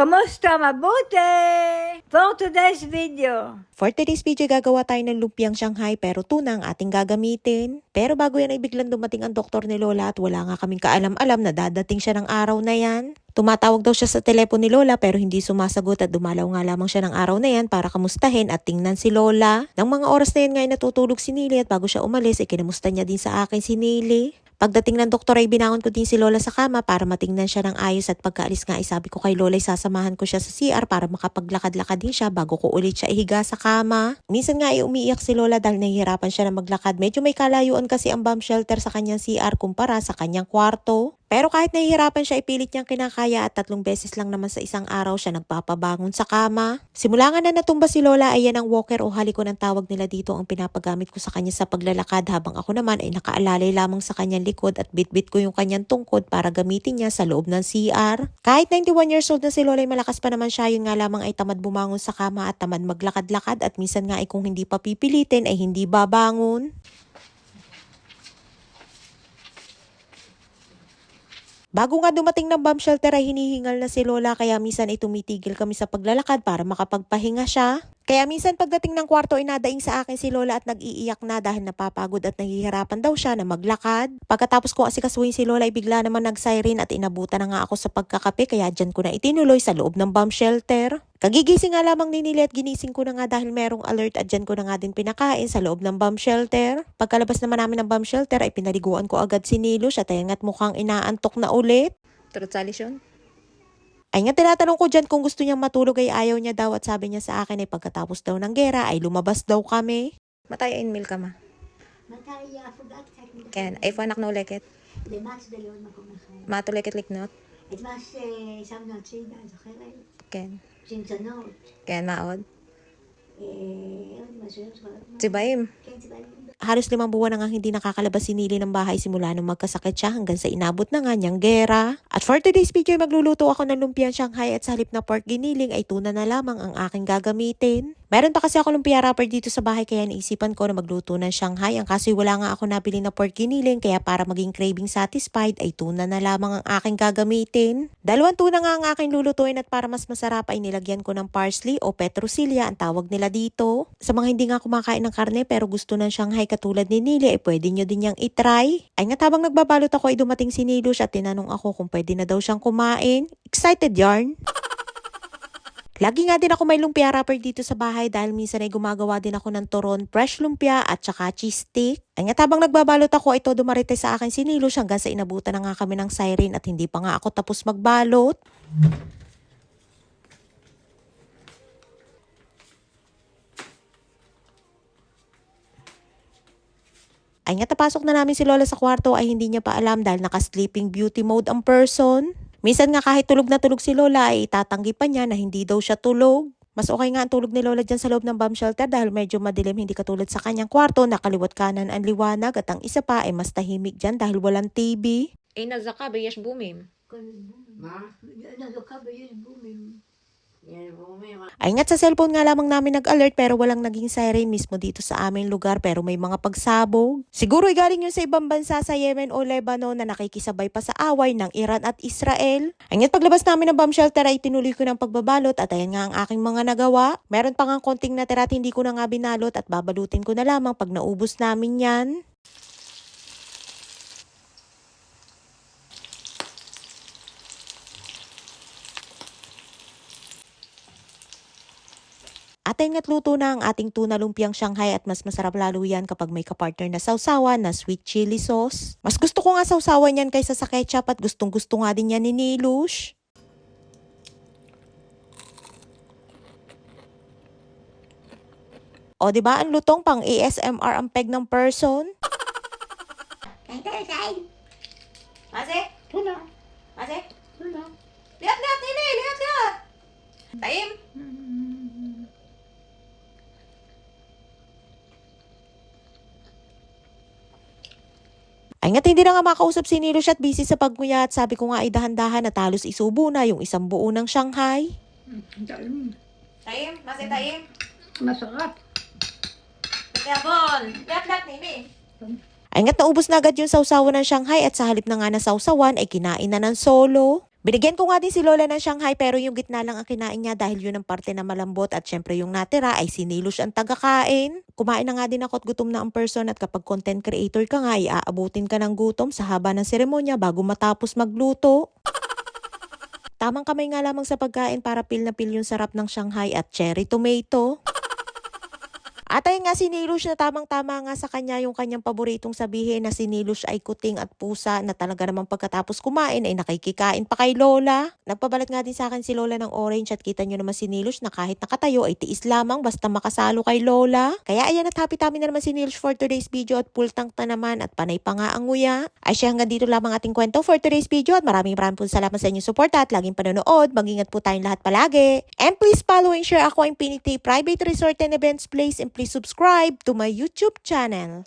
Kumusta? Mabuti! For today's video. For today's video, gagawa tayo ng lumpiang Shanghai pero tuna ang ating gagamitin. Pero bago yan ay biglang dumating ang doktor ni Lola at wala nga kaming kaalam-alam na dadating siya ng araw na yan. Tumatawag daw siya sa telepono ni Lola pero hindi sumasagot at dumalaw nga lamang siya ng araw na yan para kamustahin at tingnan si Lola. Nang mga oras na yan nga ay natutulog si Nili at bago siya umalis ay kinamusta niya din sa akin si Nili. Pagdating ng doktor ay binangon ko din si Lola sa kama para matingnan siya ng ayos at pagkaalis nga ay sabi ko kay Lola ay sasamahan ko siya sa CR para makapaglakad-lakad din siya bago ko ulit siya ihiga sa kama. Minsan nga ay umiiyak si Lola dahil nahihirapan siya na maglakad. Medyo may kalayuan kasi ang bomb shelter sa kanyang CR kumpara sa kanyang kwarto. Pero kahit nahihirapan siya, ipilit niyang kinakaya at 3 beses lang naman sa isang araw siya nagpapabangon sa kama. Simula nga na natumba si Lola ay yan ang walker o haliko ng tawag nila dito ang pinapagamit ko sa kanya sa paglalakad habang ako naman ay nakaalalay lamang sa kanyang likod at bitbit ko yung kanyang tungkod para gamitin niya sa loob ng CR. Kahit 91 years old na si Lola ay malakas pa naman siya, yun nga lamang ay tamad bumangon sa kama at tamad maglakad-lakad at minsan nga ay kung hindi pa pipilitin ay hindi babangon. Bago nga dumating ng bomb shelter ay hinihingal na si Lola kaya minsan ay tumitigil kami sa paglalakad para makapagpahinga siya. Kaya minsan pagdating ng kwarto ay nadaing sa akin si Lola at nag-iiyak na dahil napapagod at nahihirapan daw siya na maglakad. Pagkatapos ko asikasuhin si Lola ay bigla naman nag-siren at inabutan na nga ako sa pagkakape kaya dyan ko na itinuloy sa loob ng bomb shelter. Kagigising nga lamang ni Nili at ginising ko na nga dahil merong alert at dyan ko na nga din pinakain sa loob ng bomb shelter. Pagkalabas naman namin ng bomb shelter ay pinaliguan ko agad si Nilush at ayan nga't mukhang inaantok na ulit. Turot salisyon? Ay nga tinatanong ko dyan kung gusto niyang matulog ay ayaw niya daw at sabi niya sa akin ay pagkatapos daw ng gera ay lumabas daw kami. Matay in milk ka ma? Matay, forgot technically. Ken, ay anak no leket? Det match det gör man kommer ihåg. Mato leket liknot? Ett match samlat sida så själv. Ken, Syns not. ken maod? Vad syns vad? Sibayim. Kan inte bara. Halos 5 buwan na nga hindi nakakalabas si Nili ng bahay simula nung magkasakit siya hanggang sa inabot na nga niyang gera. At for today's video, magluluto ako ng lumpiang Shanghai at sa halip na pork giniling ay tuna na lamang ang aking gagamitin. Meron pa kasi ako lumpia wrapper dito sa bahay kaya naisipan ko na magluto ng Shanghai. Ang kaso wala nga ako nabili na pork giniling kaya para maging craving satisfied ay tuna na lamang ang aking gagamitin. 2 tuna nga ang aking lulutuin at para mas masarap ay nilagyan ko ng parsley o petrosilya ang tawag nila dito. Sa mga hindi nga kumakain ng karne pero gusto ng Shanghai katulad ni Nili ay pwede nyo din yang itry. Ay nga habang nagbabalot ako ay dumating si Nilush at tinanong ako kung pwede na daw siyang kumain. Excited yarn? Lagi nga din ako may lumpia wrapper dito sa bahay dahil minsan ay gumagawa din ako ng turon, fresh lumpia at saka cheese stick. Ay nga habang nagbabalot ako ito dumarites sa akin si Nilush hanggang sa inabutan na nga kami ng siren at hindi pa nga ako tapos magbalot. Ay nga tapasok na namin si Lola sa kwarto ay hindi niya pa alam dahil naka-sleeping beauty mode ang person. Minsan nga kahit tulog na tulog si Lola ay itatanggi pa niya na hindi daw siya tulog. Mas okay nga ang tulog ni Lola dyan sa loob ng bomb shelter dahil medyo madilim hindi katulad sa kanyang kwarto na kaliwat kanan ang liwanag at ang isa pa ay mas tahimik dyan dahil walang TV. Eh nazaka bayas bumim. Ma? Nado ka ba yun booming? Yan booming. Ay nga't sa cellphone nga lamang namin nag-alert pero walang naging siren mismo dito sa aming lugar pero may mga pagsabog. Siguro ay galing yun sa ibang bansa sa Yemen o Lebanon na nakikisabay pa sa away ng Iran at Israel. Ay nga't paglabas namin ng bomb shelter ay tinuloy ko ng pagbabalot at ayan nga ang aking mga nagawa. Meron pa nga konting natira at hindi ko na nga binalot at babalutin ko na lamang pag naubos namin yan. At ayun nga't luto na ang ating tuna lumpiang Shanghai at mas masarap lalo yan kapag may kapartner na sausawan na sweet chili sauce. Mas gusto ko nga sausawan yan kaysa sa ketchup at gustong gusto nga din yan ni Nilush. O diba ang lutong pang ASMR ang peg ng person? Kan inte säga. Mase? Tuna. Mase? Tuna. Lihat Nili! Lihat! Taim! Ay nga't hindi na nga makausap si Nilush at busy sa pagkuya at sabi ko nga ay dahan-dahan at halos isubo na yung isang buo ng Shanghai. Taim? Mase taim? Masarap. Gabon! Lihat Nili! Ay nga't naubos na agad yung sausawan ng Shanghai at sa halip na nga na sausawan ay kinain na ng solo. Binigyan ko nga din si Lola ng Shanghai pero yung gitna lang ang kinain niya dahil yun ang parte na malambot at syempre yung natira ay sinilos ang tagakain. Kumain na nga din ako at gutom na ang person at kapag content creator ka nga, iaabutin ka ng gutom sa haba ng seremonya bago matapos magluto. Tamang kamay nga lamang sa pagkain para pil na pil yung sarap ng Shanghai at cherry tomato. At ayun nga, si Nilush na tamang-tama nga sa kanya yung kanyang paboritong sabihin na si Nilush ay kuting at pusa na talaga namang pagkatapos kumain ay nakikikain pa kay Lola. Nagpabalat nga din sa akin si Lola ng orange at kita nyo naman si Nilush na kahit nakatayo ay tiis lamang basta makasalo kay Lola. Kaya ayan at happy tummy na naman si Nilush for today's video at full tank na naman at panay pa nga ang nguya. Ay siya, hanggang dito lamang ating kwento for today's video at maraming po salamat sa inyong support at laging panonood. Mag-ingat po tayong lahat palagi. And please follow and share Ako Infinity Private Resort and Events Place and please subscribe to my YouTube channel.